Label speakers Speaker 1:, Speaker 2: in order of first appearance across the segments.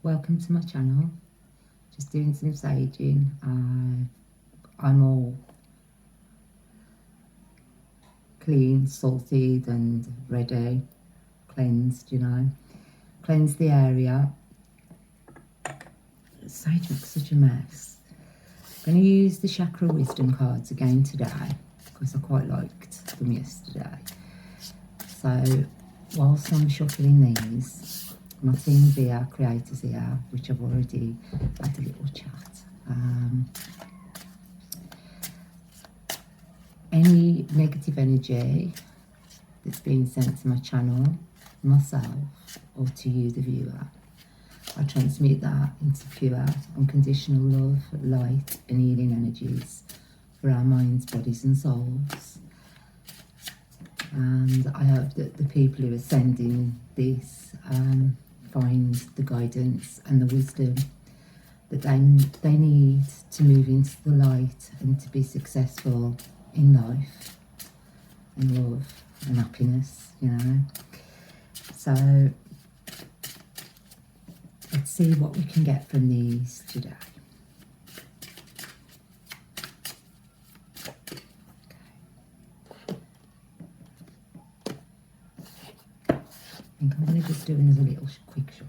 Speaker 1: Welcome to my channel. Just doing some saging. I'm all clean, salted and ready, cleansed, Cleanse the area. Sage makes such a mess. I'm going to use the Chakra Wisdom cards again today because I quite liked them yesterday. So whilst I'm shuffling these, my team's here, creators here, which I've already had a little chat. Any negative energy that's being sent to my channel, myself, or to you, the viewer, I transmute that into pure, unconditional love, light, and healing energies for our minds, bodies, and souls. And I hope that the people who are sending this find the guidance and the wisdom that they need to move into the light and to be successful in life and love and happiness, So let's see what we can get from these today. I think I'm going to just do another little quick shuffle.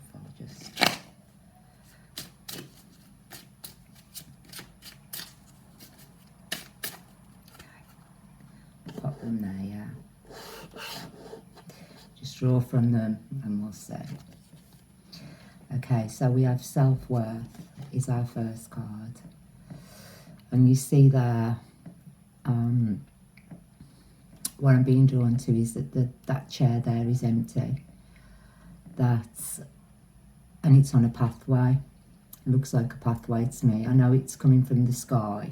Speaker 1: Pop them there, yeah. Just draw from them and we'll see. Okay, so we have self-worth is our first card. And you see there, what I'm being drawn to is that that chair there is empty. And it's on a pathway. It looks like a pathway to me. I know it's coming from the sky.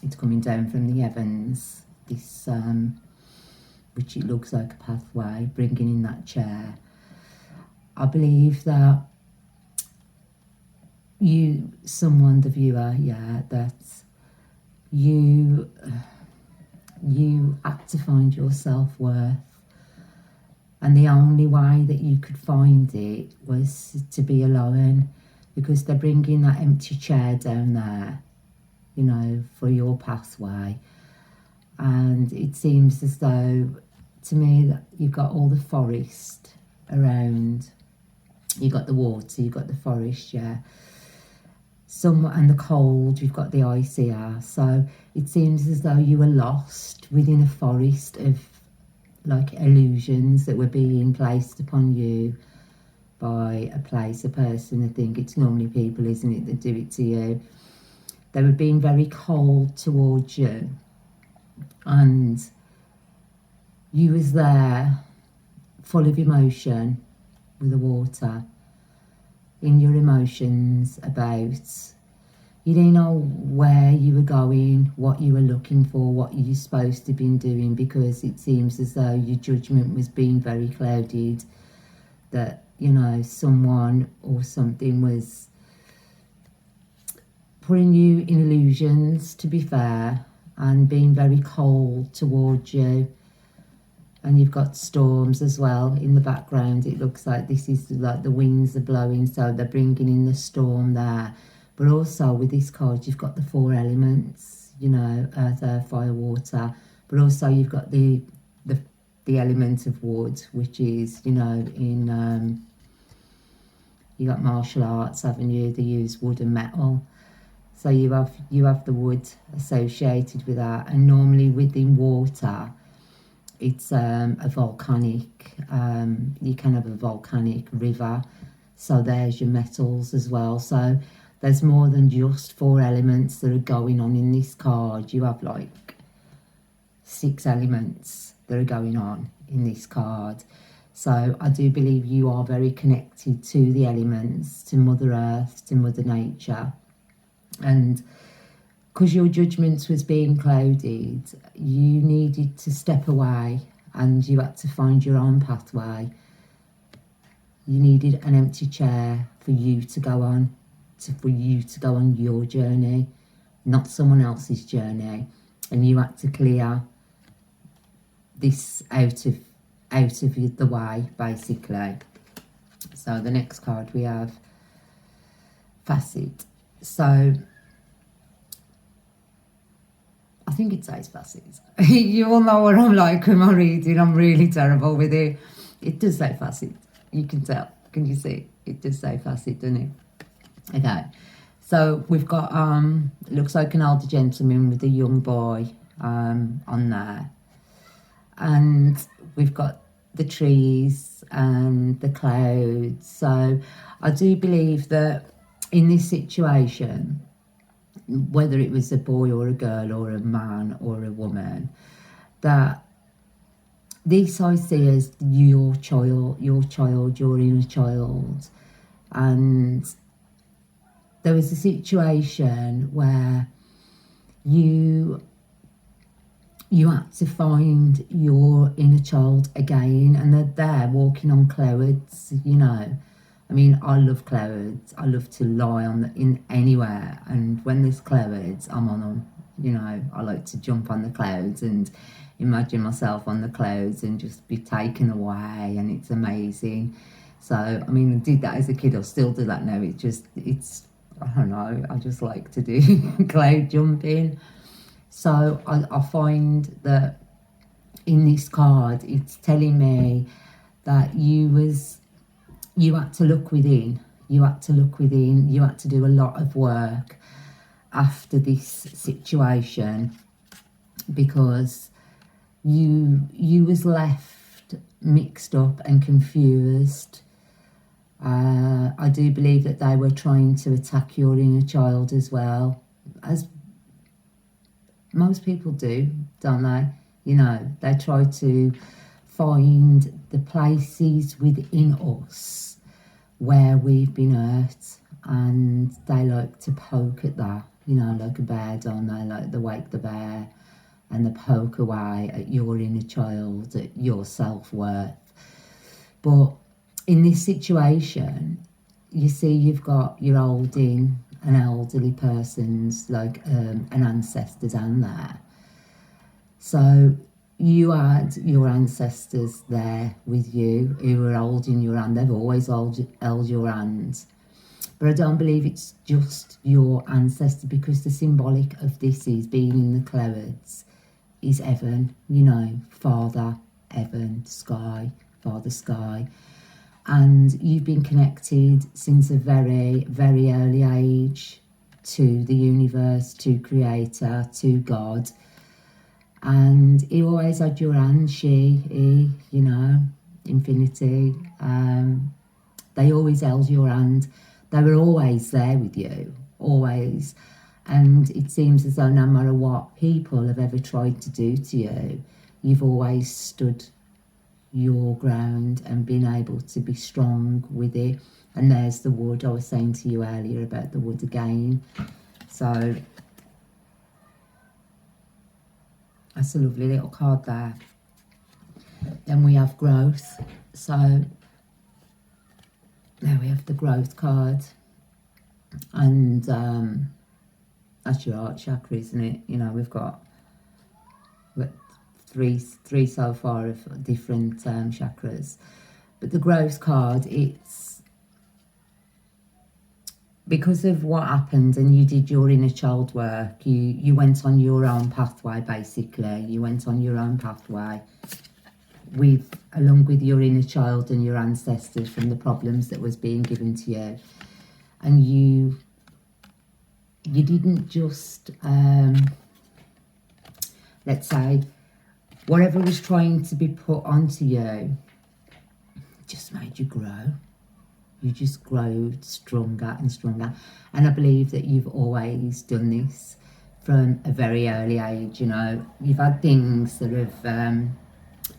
Speaker 1: It's coming down from the heavens, this, which it looks like a pathway, bringing in that chair. I believe that someone, the viewer, that you had to find your self-worth. And the only way that you could find it was to be alone, because they're bringing that empty chair down there, for your pathway. And it seems as though, to me, that you've got all the forest around. You've got the water, you've got the forest, and the cold, you've got the ice here. So it seems as though you were lost within a forest of like illusions that were being placed upon you by a place, a person. I think it's normally people, isn't it, that do it to you. They were being very cold towards you, and you was there full of emotion with the water, in your emotions about, you didn't know where you were going, what you were looking for, what you were supposed to have been doing, because it seems as though your judgment was being very clouded, that, someone or something was putting you in illusions, to be fair, and being very cold towards you. And you've got storms as well in the background. It looks like this is like the winds are blowing, so they're bringing in the storm there. But also with this card, you've got the 4 elements, earth, air, fire, water. But also you've got the element of wood, which is, in you got martial arts, haven't you? They use wood and metal. So you have the wood associated with that. And normally within water, it's a volcanic, you can have a volcanic river. So there's your metals as well. So there's more than just 4 elements that are going on in this card. You have like 6 elements that are going on in this card. So I do believe you are very connected to the elements, to Mother Earth, to Mother Nature. And because your judgment was being clouded, you needed to step away and you had to find your own pathway. You needed an empty chair for you to go on, for you to go on your journey, not someone else's journey. And you had to clear this out of the way, basically. So the next card we have facet. So I think it says facet. You all know what I'm like when I'm reading. I'm really terrible with it. It does say facet. You can tell. Can you see? It does say facet, doesn't it? Okay. So we've got, it looks like an older gentleman with a young boy on there. And we've got the trees and the clouds. So I do believe that in this situation, whether it was a boy or a girl or a man or a woman, that this I see as your child, your inner child. And there was a situation where you had to find your inner child again, and they're there walking on clouds, you know. I mean, I love clouds. I love to lie in anywhere, and when there's clouds, I'm on them. You know, I like to jump on the clouds and imagine myself on the clouds and just be taken away, and it's amazing. So, I mean, I did that as a kid. I still do that now. It's I don't know. I just like to do cloud jumping. So I find that in this card, it's telling me that you had to look within. You had to look within. You had to do a lot of work after this situation, because you was left mixed up and confused. I do believe that they were trying to attack your inner child as well, as most people do, don't they? You know, they try to find the places within us where we've been hurt, and they like to poke at that, you know, like a bear, don't they? Like they wake the bear and they poke away at your inner child, at your self-worth. But in this situation, you see, you've got your holding an elderly person's, like an ancestor down there. So you had your ancestors there with you who were holding your hand. They've always held your hand. But I don't believe it's just your ancestor, because the symbolic of this is being in the clouds is heaven, you know, Father, heaven, sky, Father, sky. And you've been connected since a very, very early age to the universe, to Creator, to God. And he always had your hand, he, you know, infinity. They always held your hand. They were always there with you, always. And it seems as though no matter what people have ever tried to do to you, you've always stood your ground and been able to be strong with it. And there's the wood I was saying to you earlier about the wood again. So that's a lovely little card there. Then we have growth. So there we have the growth card, and that's your heart chakra, isn't it? You know, we've got three so far of different chakras, but the growth card, it's because of what happened and you did your inner child work. You went on your own pathway, basically. You went on your own pathway along with your inner child and your ancestors from the problems that was being given to you. And you didn't just let's say whatever was trying to be put onto you just made you grow. You just grow stronger and stronger. And I believe that you've always done this from a very early age. You know, you've had things that have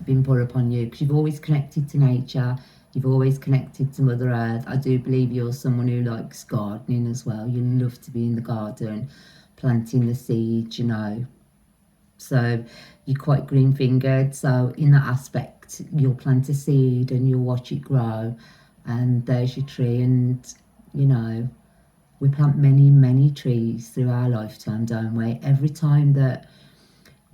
Speaker 1: been put upon you because you've always connected to nature. You've always connected to Mother Earth. I do believe you're someone who likes gardening as well. You love to be in the garden, planting the seeds, you know. So you're quite green-fingered. So in that aspect, you'll plant a seed and you'll watch it grow. And there's your tree. And, you know, we plant many, many trees through our lifetime, don't we? Every time that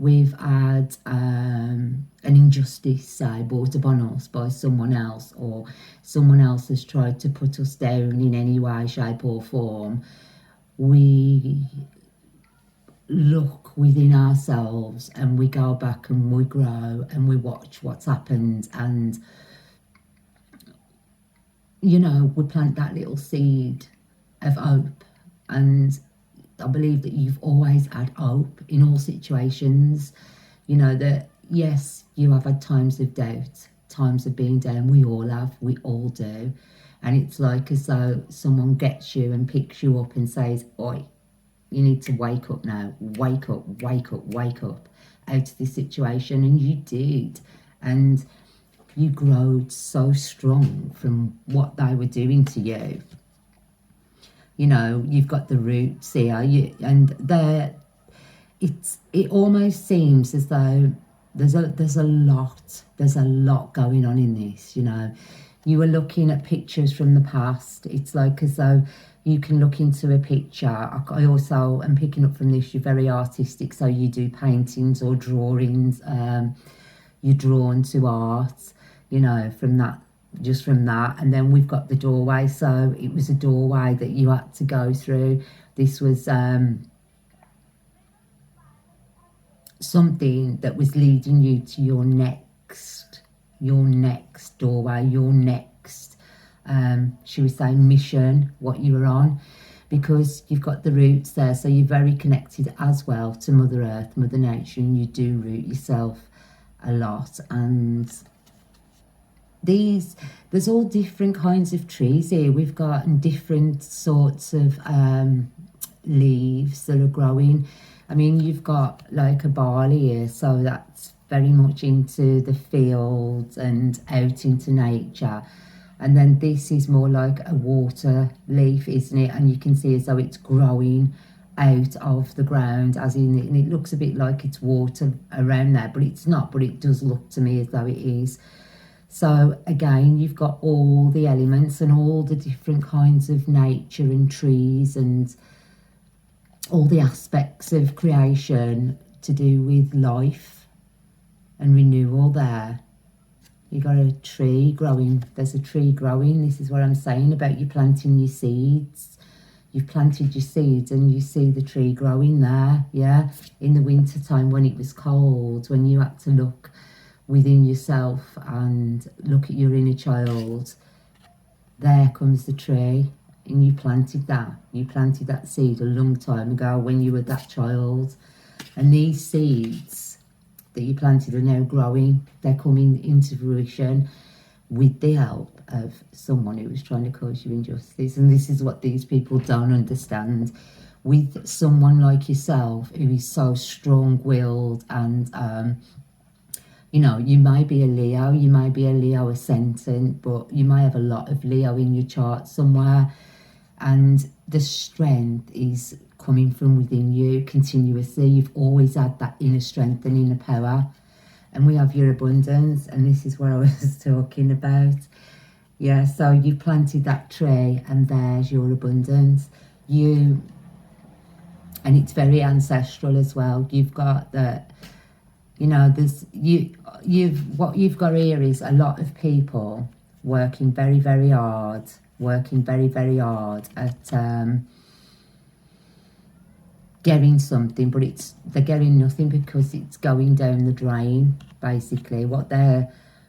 Speaker 1: we've had an injustice, say, brought upon us by someone else, or someone else has tried to put us down in any way, shape or form, we look within ourselves and we go back and we grow and we watch what's happened, and you know, we plant that little seed of hope. And I believe that you've always had hope in all situations. You know, that yes, you have had times of doubt, times of being down. We all have, we all do. And it's like as though someone gets you and picks you up and says, oi, you need to wake up now. Wake up, wake up, wake up out of this situation. And you did. And you growed so strong from what they were doing to you. You know, you've got the roots here, and it almost seems as though there's a lot going on in this. You know, you were looking at pictures from the past. It's like as though you can look into a picture. I also am picking up from this, you're very artistic, so you do paintings or drawings. You're drawn to art, you know, from that, just from that. And then we've got the doorway, so it was a doorway that you had to go through. This was something that was leading you to your next doorway, your next should we say mission, what you were on, because you've got the roots there, so you're very connected as well to Mother Earth, Mother Nature, and you do root yourself a lot. And there's all different kinds of trees here. We've got different sorts of leaves that are growing. I mean, you've got like a barley here, so that's very much into the fields and out into nature. And then this is more like a water leaf, isn't it? And you can see as though it's growing out of the ground, as in, and it looks a bit like it's water around there, but it's not, but it does look to me as though it is. So again, you've got all the elements and all the different kinds of nature and trees and all the aspects of creation to do with life and renewal there. You got a tree growing, there's a tree growing. This is what I'm saying about you planting your seeds. You've planted your seeds and you see the tree growing there, yeah? In the winter time when it was cold, when you had to look within yourself and look at your inner child, there comes the tree. And you planted that seed a long time ago when you were that child. And these seeds that you planted are now growing. They're coming into fruition with the help of someone who was trying to cause you injustice. And this is what these people don't understand. With someone like yourself who is so strong-willed and you know, you may be a Leo, you may be a Leo ascendant, but you may have a lot of Leo in your chart somewhere. And the strength is coming from within you continuously. You've always had that inner strength and inner power. And we have your abundance. And this is what I was talking about. Yeah, so you planted that tree and there's your abundance. And it's very ancestral as well. You've got that, you know, what you've got here is a lot of people working very, very hard, at getting something, but they're getting nothing because it's going down the drain. Basically, what they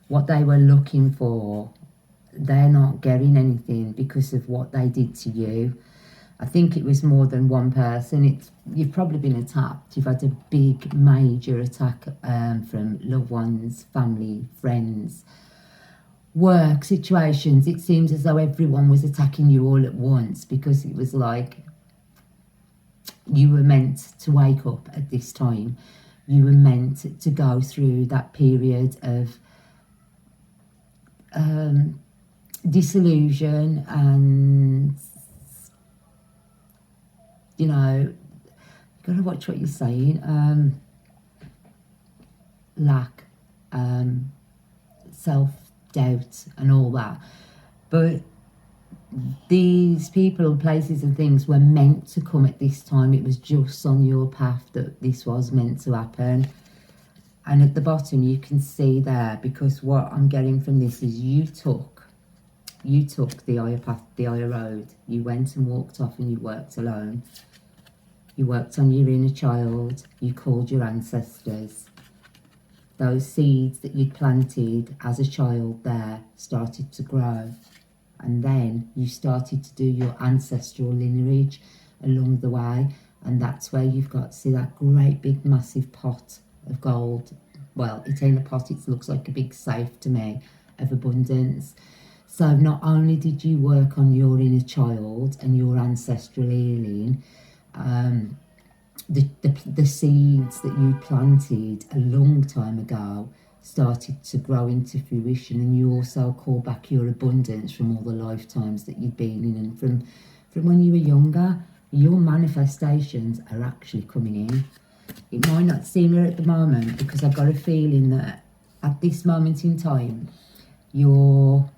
Speaker 1: were looking for, they're not getting anything because of what they did to you. I think it was more than one person. You've probably been attacked. You've had a big, major attack from loved ones, family, friends, work situations. It seems as though everyone was attacking you all at once, because it was like you were meant to wake up at this time. You were meant to go through that period of disillusion and, you know, you've got to watch what you're saying, lack, self-doubt and all that. But these people, places and things were meant to come at this time. It was just on your path that this was meant to happen. And at the bottom you can see there, because what I'm getting from this is you took the higher path, the higher road. You went and walked off and you worked alone. You worked on your inner child. You called your ancestors. Those seeds that you'd planted as a child there started to grow. And then you started to do your ancestral lineage along the way. And that's where you've got, see that great big massive pot of gold. Well, it ain't a pot, it looks like a big safe to me, of abundance. So not only did you work on your inner child and your ancestral healing, the seeds that you planted a long time ago started to grow into fruition, and you also call back your abundance from all the lifetimes that you've been in, and from when you were younger. Your manifestations are actually coming in. It might not seem it at the moment, because I've got a feeling that at this moment in time you're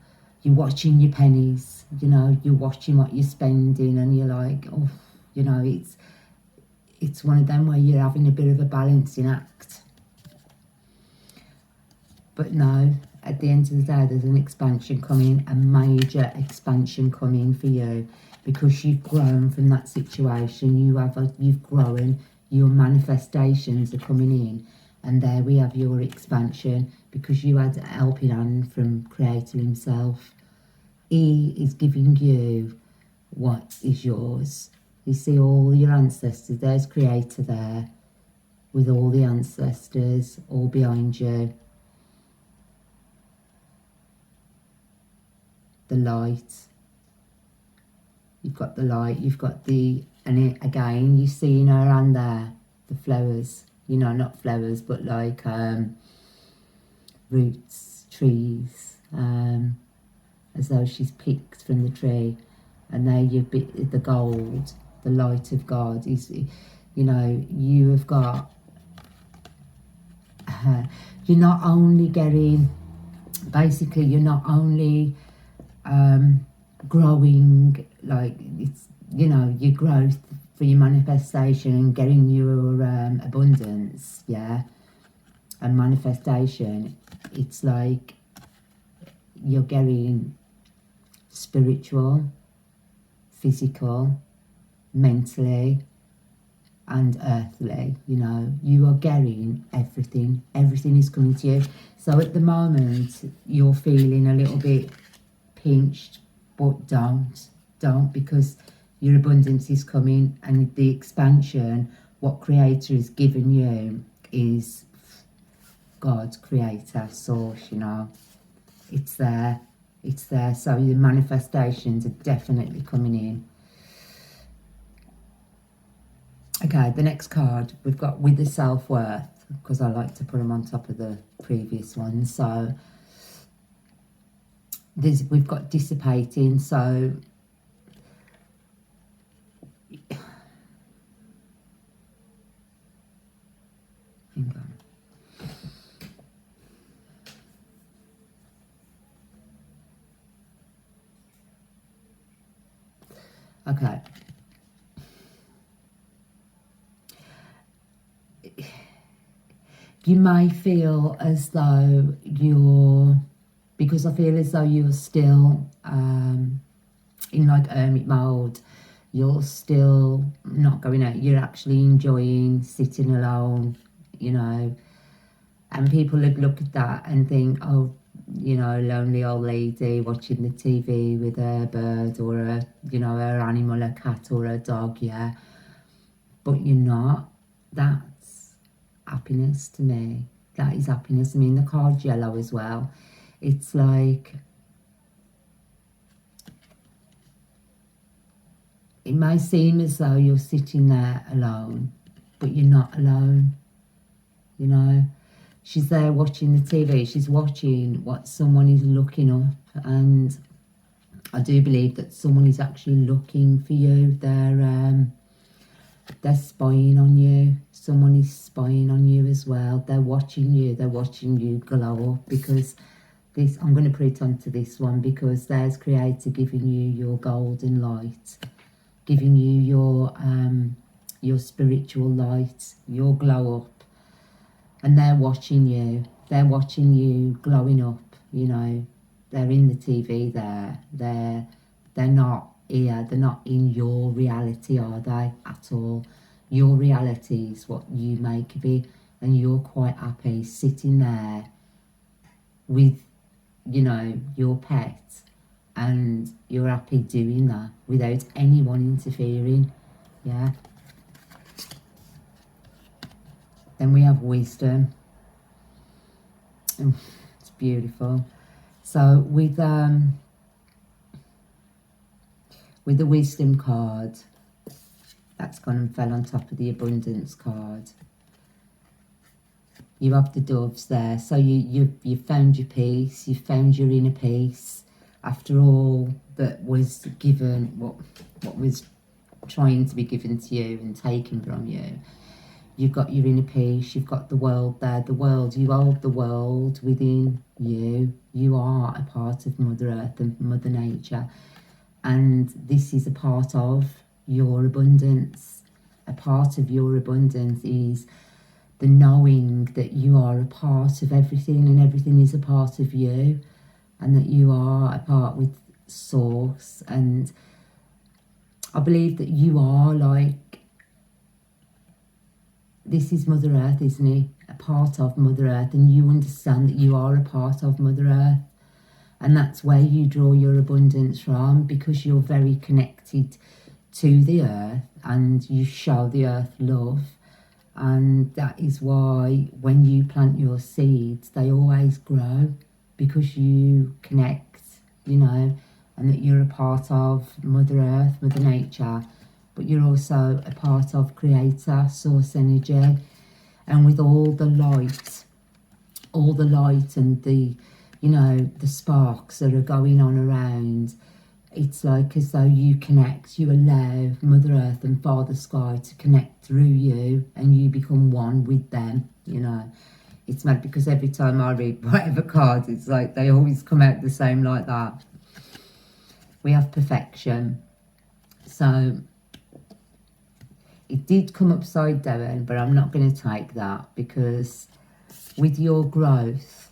Speaker 1: watching your pennies, you know, you're watching what you're spending, and you're like, oh, you know, it's one of them where you're having a bit of a balancing act. But no, at the end of the day, there's an expansion coming, a major expansion coming for you, because you've grown from that situation. You've grown, your manifestations are coming in, and there we have your expansion, because you had a helping hand from Creator himself. He is giving you what is yours. You see all your ancestors, there's Creator there, with all the ancestors all behind you. The light, you've got the light, you've got the, and it, again, you see in her hand there, the flowers, you know, not flowers, but like roots, trees, as though she's picked from the tree, and there you've bit the gold, the light of God is, you know, you have got, you're not only getting, basically you're not only growing, like, it's, you know, your growth for your manifestation and getting your abundance, yeah, and manifestation, it's like you're getting spiritual, physical, mentally and earthly, you know, you are getting everything is coming to you. So at the moment you're feeling a little bit pinched, but don't, because your abundance is coming, and the expansion, what Creator has given you is God, Creator, Source, you know, it's there, so your manifestations are definitely coming in. Okay, the next card we've got with the self-worth, because I like to put them on top of the previous ones. So we've got dissipating, so hang on. Okay. You may feel as though because I feel as though you're still in like hermit mode. You're still not going out. You're actually enjoying sitting alone, you know. And people would look at that and think, oh, you know, lonely old lady watching the TV with her bird or a, you know, her animal, a cat or a dog, yeah. But you're not. That's happiness to me. That is happiness. I mean, the card's yellow as well. It's like, it may seem as though you're sitting there alone, but you're not alone, you know. She's there watching the TV. She's watching what someone is looking up, and I do believe that someone is actually looking for you. They're spying on you. Someone is spying on you as well. They're watching you. They're watching you glow up, because this, I'm going to put it onto this one, because there's Creator giving you your golden light, giving you your spiritual light, your glow up. and they're watching you. They're watching you glowing up, you know. They're in the TV there. They're not here. They're not in your reality, are they? At all. Your reality is what you make of it, and you're quite happy sitting there with, you know, your pet, and you're happy doing that without anyone interfering. Yeah. Then we have wisdom. It's beautiful. So with the wisdom card, that's gone and fell on top of the abundance card. You have the doves there. So you found your peace. You found your inner peace after all that was given, what was trying to be given to you and taken from you. You've got your inner peace. You've got the world there. The world, you hold the world within you. You are a part of Mother Earth and Mother Nature. And this is a part of your abundance. A part of your abundance is the knowing that you are a part of everything, and everything is a part of you, and that you are a part with Source. And I believe that you are like, this is Mother Earth, isn't it? A part of Mother Earth, and you understand that you are a part of Mother Earth. And that's where you draw your abundance from, because you're very connected to the earth and you show the earth love. And that is why when you plant your seeds, they always grow, because you connect, you know, and that you're a part of Mother Earth, Mother Nature, but you're also a part of Creator, Source Energy. And with all the light and the, you know, the sparks that are going on around, it's like as though you connect, you allow Mother Earth and Father Sky to connect through you, and you become one with them, you know. It's mad, because every time I read whatever cards, it's like they always come out the same like that. We have perfection. So it did come upside down, but I'm not going to take that, because with your growth,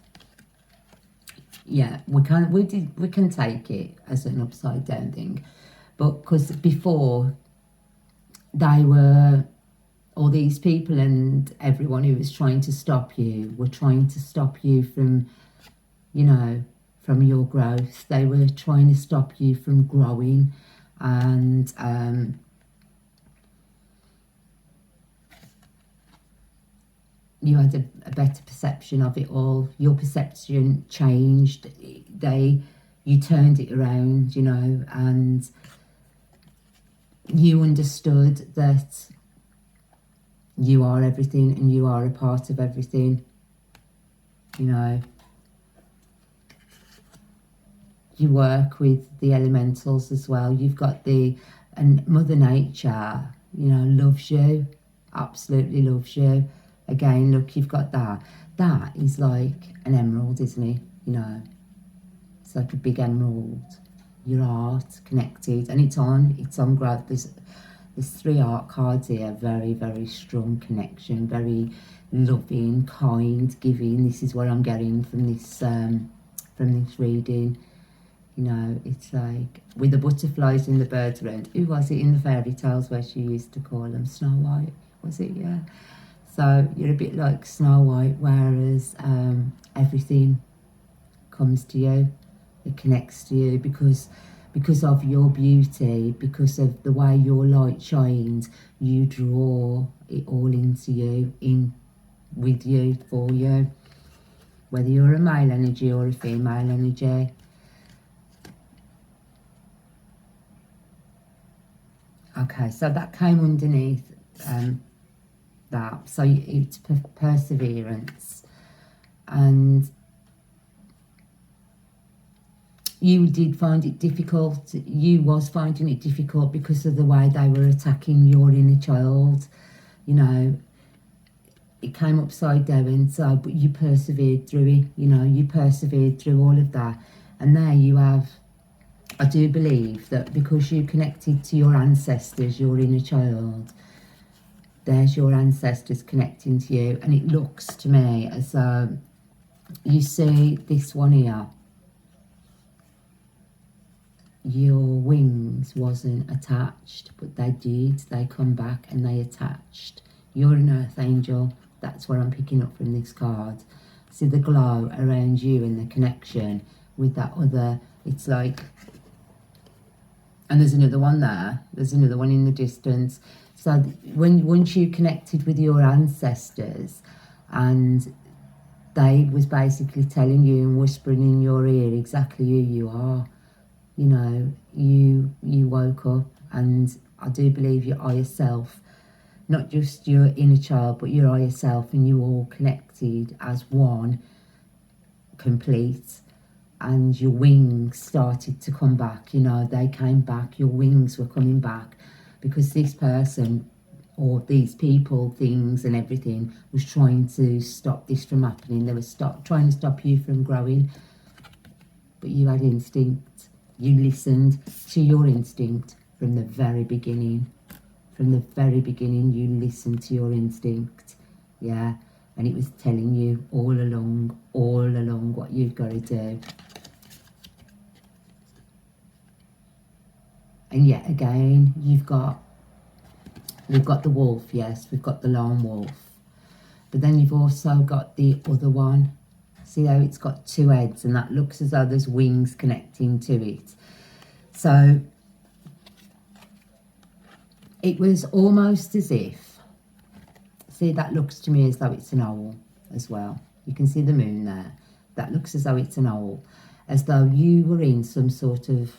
Speaker 1: yeah, we can take it as an upside down thing. But because before, they were, all these people and everyone who was trying to stop you were trying to stop you from, you know, from your growth. They were trying to stop you from growing. And you had a better perception of it all. Your perception changed. You turned it around, you know, and you understood that you are everything and you are a part of everything, you know. You work with the elementals as well. You've got and Mother Nature, you know, loves you, absolutely loves you. Again, look, you've got that. That is like an emerald, isn't it? You know, it's like a big emerald. Your heart connected, and it's on growth. There's 3 art cards here. Very, very strong connection. Very loving, kind, giving. This is what I'm getting from this reading. You know, it's like with the butterflies and the birds around. Who was it in the fairy tales where she used to call them? Snow White, was it? Yeah. So you're a bit like Snow White, whereas everything comes to you, it connects to you, because of your beauty, because of the way your light shines, you draw it all into you, in with you, for you, whether you're a male energy or a female energy. Okay, so that came underneath that. So it's perseverance, and you did find it difficult. You was finding it difficult because of the way they were attacking your inner child. You know, it came upside down, so, but you persevered through it. You know, you persevered through all of that, and there you have. I do believe that because you connected to your ancestors, your inner child, There's your ancestors connecting to you, and it looks to me as though you see this one here. Your wings wasn't attached, but they did. They come back and they attached. You're an earth angel. That's what I'm picking up from this card. See the glow around you and the connection with that other. It's like, and there's another one there. There's another one in the distance. So once you connected with your ancestors, and they was basically telling you and whispering in your ear exactly who you are. You know, you woke up, and I do believe your higher self, not just your inner child, but your higher self, and you all connected as one, complete, and your wings started to come back. You know, they came back, your wings were coming back, because this person or these people, things and everything was trying to stop this from happening. They were trying to stop you from growing, but you had instinct. You listened to your instinct from the very beginning. From the very beginning, you listened to your instinct, yeah? And it was telling you all along what you've got to do. And yet again, we've got the wolf, yes, we've got the lone wolf. But then you've also got the other one. See how it's got two heads, and that looks as though there's wings connecting to it. So it was almost as if, see, that looks to me as though it's an owl as well. You can see the moon there. That looks as though it's an owl, as though you were in some sort of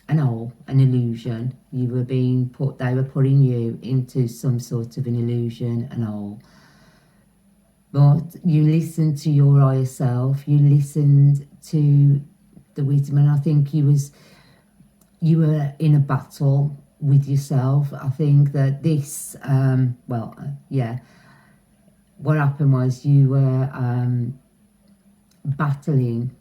Speaker 1: an owl, an illusion. You were being put, they were putting you into some sort of an illusion, an owl. But you listened to your higher self, you listened to the wisdom, and I think you were in a battle with yourself. I think that this, what happened was you were battling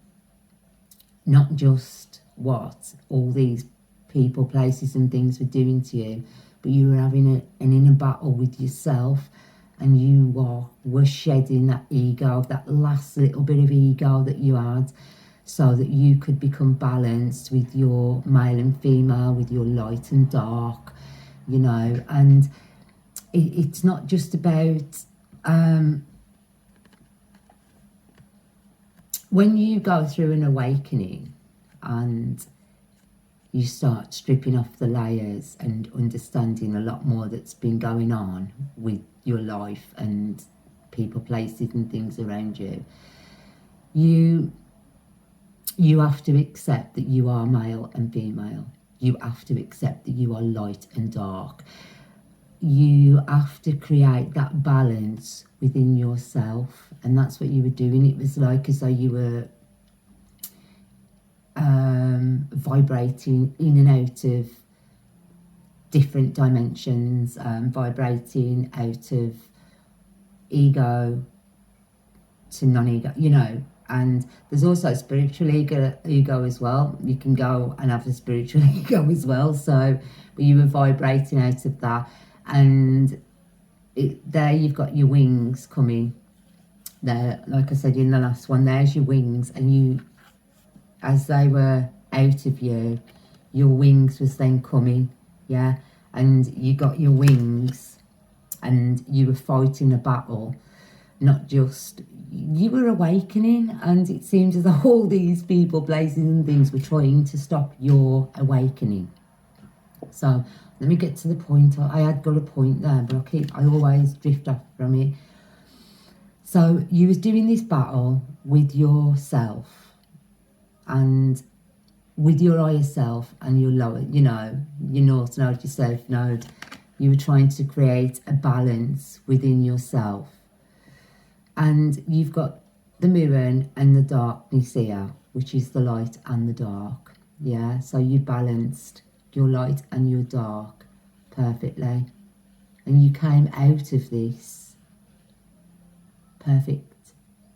Speaker 1: not just what all these people, places and things were doing to you, but you were having an inner battle with yourself. And you were shedding that ego, that last little bit of ego that you had, so that you could become balanced with your male and female, with your light and dark, you know. And it's not just about, when you go through an awakening and you start stripping off the layers and understanding a lot more that's been going on with your life and people, places and things around you, you have to accept that you are male and female. You have to accept that you are light and dark. You have to create that balance within yourself, and that's what you were doing. It was like as though you were vibrating in and out of different dimensions, vibrating out of ego to non-ego, you know. And there's also spiritual ego as well. You can go and have a spiritual ego as well. So, but you were vibrating out of that, and there you've got your wings coming. There, like I said in the last one, there's your wings, and you, as they were out of you, your wings was then coming, yeah, and you got your wings, and you were fighting a battle, not just, you were awakening, and it seemed as though all these people, places and things were trying to stop your awakening. So let me get to the point. I had got a point there, but I always drift off from it. So you was doing this battle with yourself and with your higher self and your lower, you know, your north node, your south node. You were trying to create a balance within yourself. And you've got the moon and the darkness here, which is the light and the dark. Yeah, so you balanced your light and your dark perfectly. And you came out of this perfect,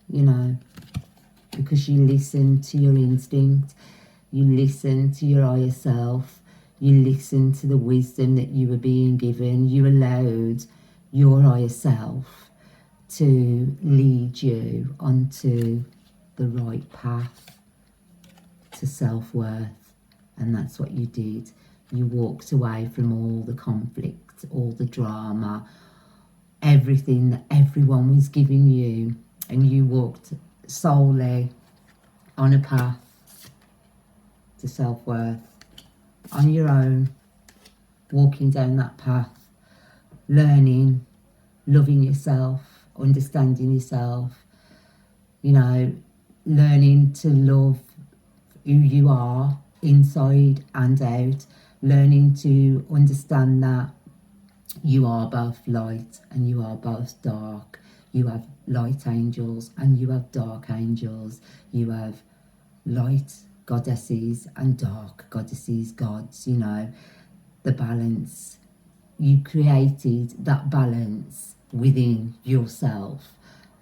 Speaker 1: you know, because you listened to your instinct, you listened to your higher self, You listened to the wisdom that you were being given. You allowed your higher self to lead you onto the right path to self-worth. And that's what you did. You walked away from all the conflict, all the drama, everything that everyone was giving you, and you walked solely on a path to self-worth, on your own, walking down that path, learning, loving yourself, understanding yourself, you know, learning to love who you are inside and out, learning to understand that you are both light and you are both dark. You have light angels and you have dark angels. You have light goddesses and dark goddesses, gods, you know, the balance. You created that balance within yourself.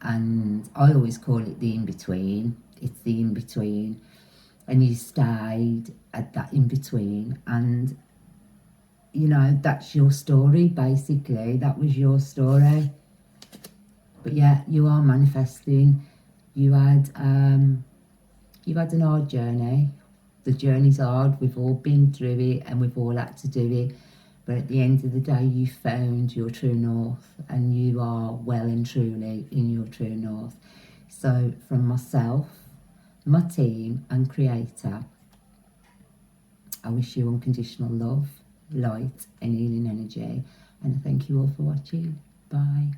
Speaker 1: And I always call it the in-between. It's the in-between. And you stayed at that in-between, and you know, that's your story, basically. That was your story. But yeah, you are manifesting. You had an hard journey. The journey's hard. We've all been through it and we've all had to do it. But at the end of the day, you found your true north, and you are well and truly in your true north. So from myself, my team and creator, I wish you unconditional love, light and healing energy, and I thank you all for watching. Bye.